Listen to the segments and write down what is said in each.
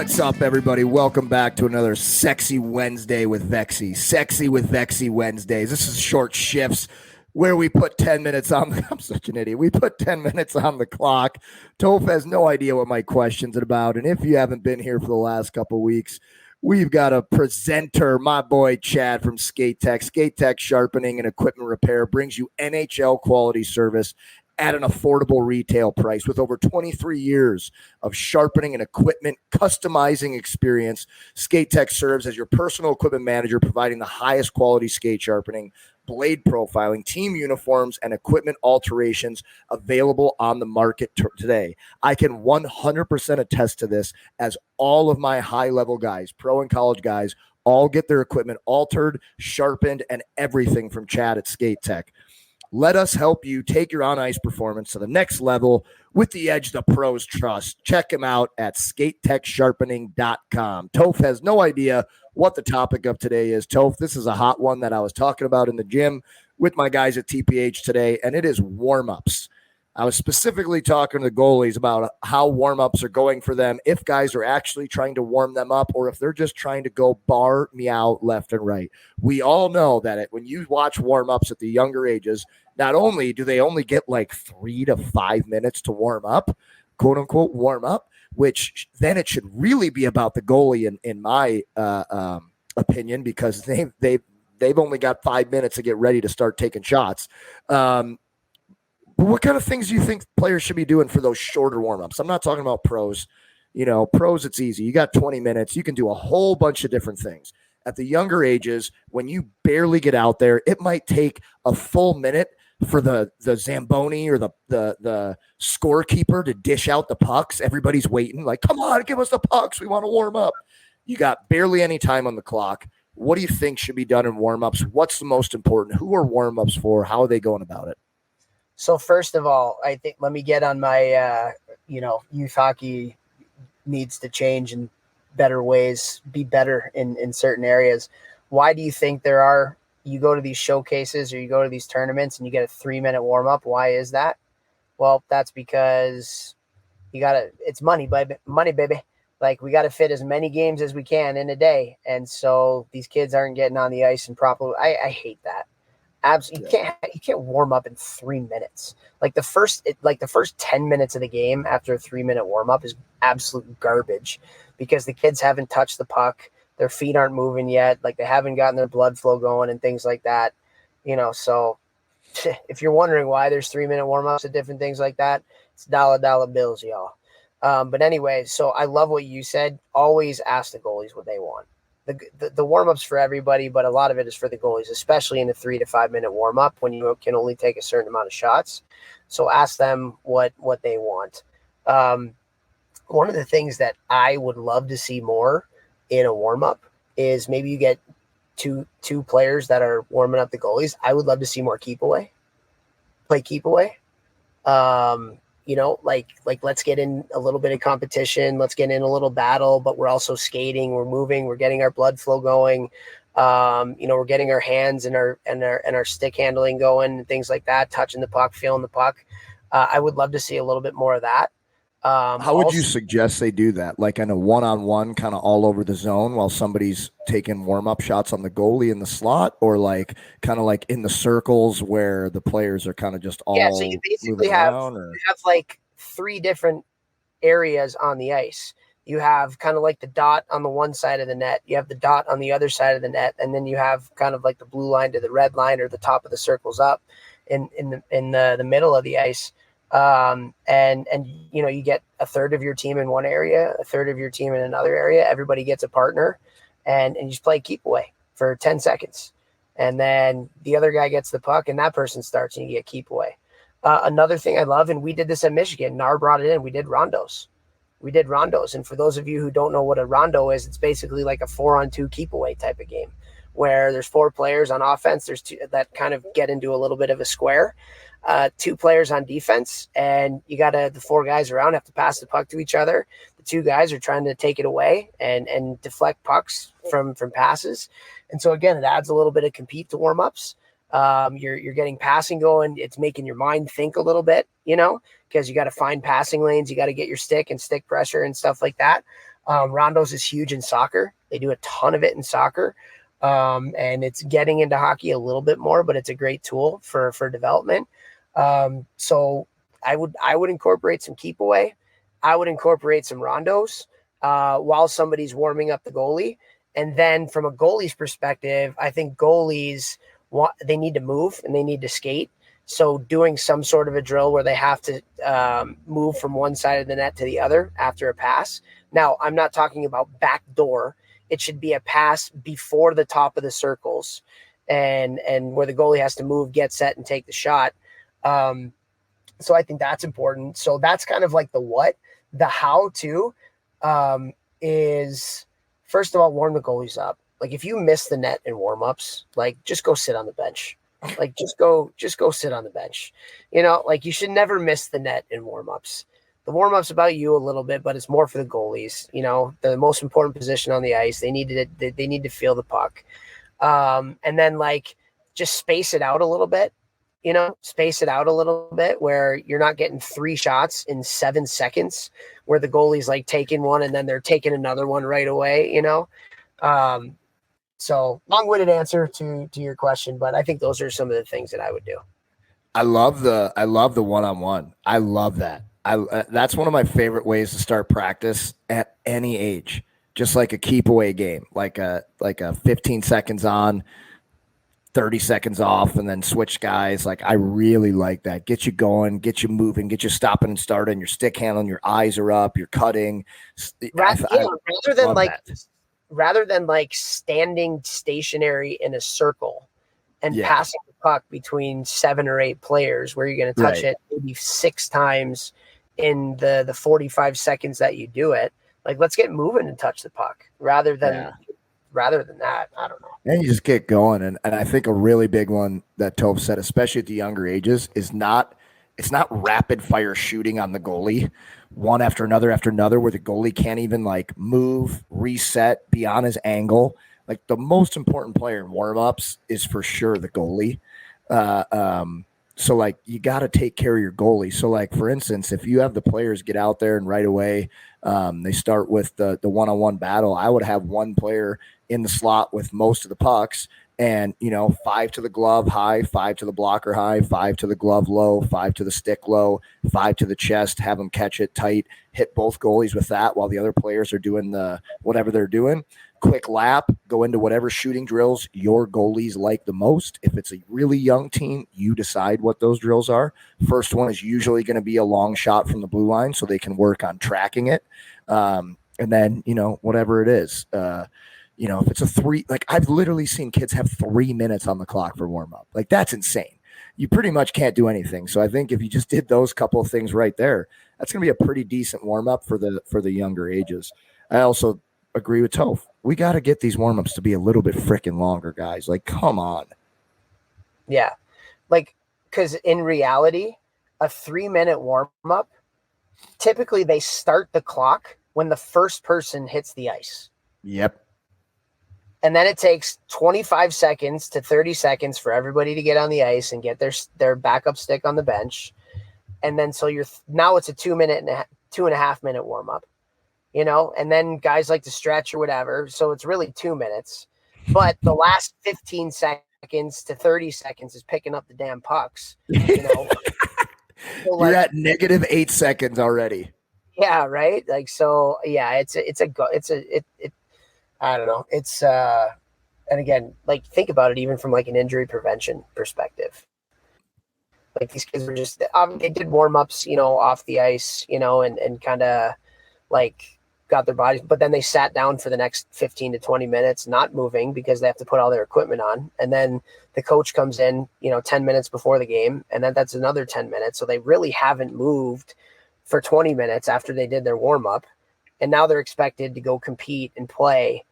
What's up, everybody? Welcome back to another Sexy Wednesday with Vexy. Sexy with Vexy Wednesdays. This is short shifts where we put 10 minutes on the, I'm such an idiot. We put 10 minutes on the clock. Toph has no idea what my question's about. And if you haven't been here for the last couple of weeks, we've got a presenter, my boy Chad from Skate Tech. Skate Tech Sharpening and Equipment Repair brings you NHL quality service at an affordable retail price. With over 23 years of sharpening and equipment customizing experience, Skate Tech serves as your personal equipment manager, providing the highest quality skate sharpening, blade profiling, team uniforms, and equipment alterations available on the market today. I can 100% attest to this, as all of my high-level guys, pro and college guys, all get their equipment altered, sharpened, and everything from Chad at Skate Tech. Let us help you take your on-ice performance to the next level with the edge the pros trust. Check him out at skatetechsharpening.com. Toph has no idea what the topic of today is. Toph, this is a hot one that I was talking about in the gym with my guys at TPH today, and it is warm-ups. I was specifically talking to the goalies about how warm-ups are going for them, if guys are actually trying to warm them up or if they're just trying to go bar meow left and right. We all know that when you watch warm-ups at the younger ages, not only do they only get like 3 to 5 minutes to warm up, quote unquote, warm up, which then it should really be about the goalie in my opinion, because they've only got 5 minutes to get ready to start taking shots. But what kind of things do you think players should be doing for those shorter warm-ups? I'm not talking about pros. Pros, it's easy. You got 20 minutes. You can do a whole bunch of different things. At the younger ages, when you barely get out there, it might take a full minute for the Zamboni or the scorekeeper to dish out the pucks. Everybody's waiting, like, come on, give us the pucks. We want to warm up. You got barely any time on the clock. What do you think should be done in warm-ups? What's the most important? Who are warm-ups for? How are they going about it? So first of all, I think let me get on my, youth hockey needs to change in better ways, be better in certain areas. Why do you think you go to these showcases or you go to these tournaments and you get a 3-minute warm up? Why is that? Well, that's because it's money, baby. Like, we got to fit as many games as we can in a day. And so these kids aren't getting on the ice and properly. I hate that. Absolutely. You can't warm up in 3 minutes. Like the first 10 minutes of the game after a 3-minute warm up is absolute garbage, because the kids haven't touched the puck. Their feet aren't moving yet. Like, they haven't gotten their blood flow going and things like that. So if you're wondering why there's 3-minute warm ups and different things like that, it's dollar bills, y'all. But anyway, so I love what you said. Always ask the goalies what they want. The warm-ups for everybody, but a lot of it is for the goalies, especially in the 3 to 5 minute warm-up when you can only take a certain amount of shots. So ask them what they want. One of the things that I would love to see more in a warm-up is maybe you get two players that are warming up the goalies. I would love to see more keep away. Play keep away. Like let's get in a little bit of competition. Let's get in a little battle, but we're also skating. We're moving. We're getting our blood flow going. We're getting our hands and our stick handling going and things like that. Touching the puck, feeling the puck. I would love to see a little bit more of that. How would you suggest they do that? Like in a one-on-one, kind of all over the zone while somebody's taking warm-up shots on the goalie in the slot, or like kind of like in the circles where the players are kind of just all so you basically have like 3 different areas on the ice. You have kind of like the dot on the one side of the net. You have the dot on the other side of the net, and then you have kind of like the blue line to the red line, or the top of the circles up in the middle of the ice. You get a third of your team in one area, a third of your team in another area. Everybody gets a partner, and you just play keep away for 10 seconds. And then the other guy gets the puck, and that person starts, and you get keep away. Another thing I love, and we did this at Michigan, NAR brought it in, we did rondos. And for those of you who don't know what a rondo is, it's basically like a 4-on-2 keep away type of game, where there's 4 players on offense. There's 2 that kind of get into a little bit of a square. 2 players on defense, and the 4 guys around have to pass the puck to each other. The 2 guys are trying to take it away and deflect pucks from passes. And so again, it adds a little bit of compete to warm-ups. You're getting passing going. It's making your mind think a little bit, because you got to find passing lanes. You got to get your stick and stick pressure and stuff like that. Rondos is huge in soccer. They do a ton of it in soccer. And it's getting into hockey a little bit more, but it's a great tool for development. So I would incorporate some keep away. I would incorporate some rondos while somebody's warming up the goalie. And then from a goalie's perspective, I think goalies they need to move and they need to skate. So doing some sort of a drill where they have to move from one side of the net to the other after a pass. Now, I'm not talking about backdoor. It should be a pass before the top of the circles and where the goalie has to move, get set, and take the shot. So I think that's important. So that's kind of like the what. The how to is, first of all, warm the goalies up. Like if you miss the net in warm-ups, like just go sit on the bench. Like just go sit on the bench. Like you should never miss the net in warm-ups. The warm-up's about you a little bit, but it's more for the goalies. The most important position on the ice. They need to feel the puck. And then like just space it out a little bit. Where you're not getting 3 shots in 7 seconds where the goalie's like taking one and then they're taking another one right away, So long-winded answer to your question, but I think those are some of the things that I would do. I love the one-on-one. I love that. That's one of my favorite ways to start practice at any age. Just like a keep away game, like a 15 seconds on, 30 seconds off, and then switch guys. Like I really like that. Get you going, get you moving, get you stopping and starting. Your stick handling, your eyes are up, you're cutting. Rather than like standing stationary in a circle and passing the puck between 7 or 8 players where you're going to touch it maybe 6 times in the 45 seconds that you do it. Like, let's get moving and touch the puck rather than that. I don't know. And you just get going. And I think a really big one that Toph said, especially at the younger ages, is it's not rapid fire shooting on the goalie, one after another, where the goalie can't even like move, reset, be on his angle. Like the most important player in warm-ups is for sure the goalie. So like you got to take care of your goalie. So like, for instance, if you have the players get out there and right away they start with the one-on-one battle, I would have one player in the slot with most of the pucks and, 5 to the glove high, 5 to the blocker high, 5 to the glove low, 5 to the stick low, 5 to the chest, have them catch it tight, hit both goalies with that while the other players are doing whatever they're doing. Quick lap, go into whatever shooting drills your goalies like the most. If it's a really young team, you decide what those drills are. First one is usually going to be a long shot from the blue line so they can work on tracking it. And then, whatever it is, if it's a 3, like I've literally seen kids have 3 minutes on the clock for warm up. Like that's insane. You pretty much can't do anything. So I think if you just did those couple of things right there, that's going to be a pretty decent warm up for the younger ages. I also agree with Toph. We got to get these warm-ups to be a little bit freaking longer, guys. Like, come on. Yeah. Like, because in reality, a 3-minute warm-up, typically they start the clock when the first person hits the ice. Yep. And then it takes 25 seconds to 30 seconds for everybody to get on the ice and get their backup stick on the bench. And then so now it's a 2.5 minute warm-up. And then guys like to stretch or whatever. So it's really 2 minutes, but the last 15 seconds to 30 seconds is picking up the damn pucks, So You're at -8 seconds already. Yeah. Right. Like, so yeah, I don't know. It's, and again, like think about it, even from like an injury prevention perspective, like these kids were just, they did warm-ups, off the ice, and kind of like, got their bodies, but then they sat down for the next 15 to 20 minutes, not moving because they have to put all their equipment on. And then the coach comes in, 10 minutes before the game. And then that's another 10 minutes. So they really haven't moved for 20 minutes after they did their warm up. And now they're expected to go compete and play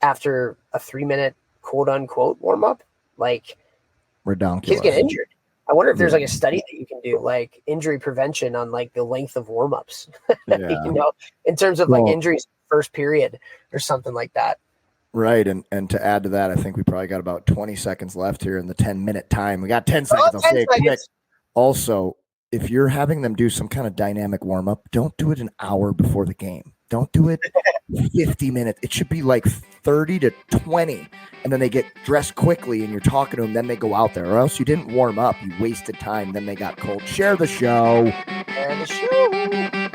after a 3-minute quote unquote warm up. Like redonkulous. Kids get injured. I wonder if there's like a study that you can do, like injury prevention on like the length of warm-ups, in terms of like injuries first period or something like that. Right. And to add to that, I think we probably got about 20 seconds left here in the 10-minute time. We got 10 seconds. I'll say it quick. Also, if you're having them do some kind of dynamic warm-up, don't do it an hour before the game. Don't do it 50 minutes. It should be like 30 to 20. And then they get dressed quickly and you're talking to them. Then they go out there. Or else you didn't warm up. You wasted time. Then they got cold. Share the show. And the show.